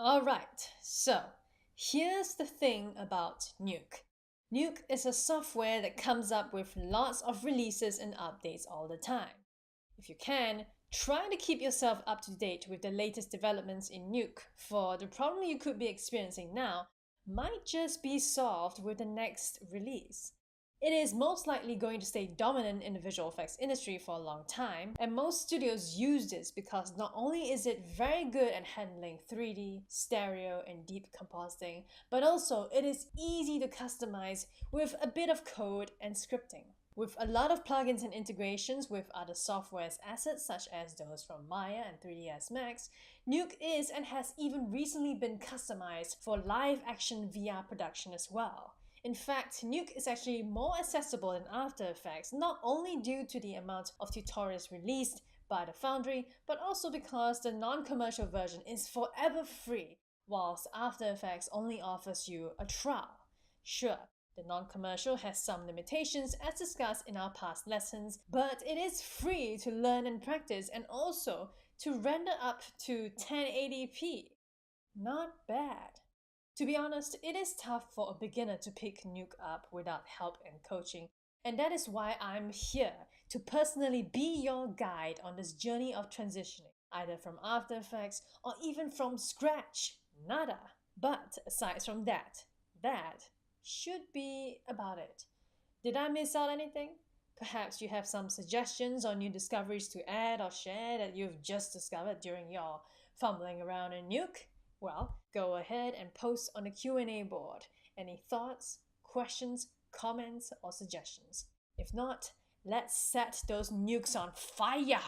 Alright, so here's the thing about Nuke. Nuke is a software that comes up with lots of releases and updates all the time. If you can, try to keep yourself up to date with the latest developments in Nuke, for the problem you could be experiencing now might just be solved with the next release. It is most likely going to stay dominant in the visual effects industry for a long time, and most studios use this because not only is it very good at handling 3D, stereo, and deep compositing, but also it is easy to customize with a bit of code and scripting. With a lot of plugins and integrations with other software's assets such as those from Maya and 3ds Max, Nuke is and has even recently been customized for live action VR production as well. In fact, Nuke is actually more accessible than After Effects, not only due to the amount of tutorials released by the Foundry, but also because the non-commercial version is forever free, whilst After Effects only offers you a trial. Sure, the non-commercial has some limitations as discussed in our past lessons, but it is free to learn and practice and also to render up to 1080p. Not bad. To be honest, it is tough for a beginner to pick Nuke up without help and coaching, and that is why I'm here to personally be your guide on this journey of transitioning, either from After Effects or even from scratch. Nada. But aside from that should be about it. Did I miss out anything? Perhaps you have some suggestions or new discoveries to add or share that you've just discovered during your fumbling around in Nuke? Well, go ahead and post on the Q&A board any thoughts, questions, comments, or suggestions. If not, let's set those nukes on fire!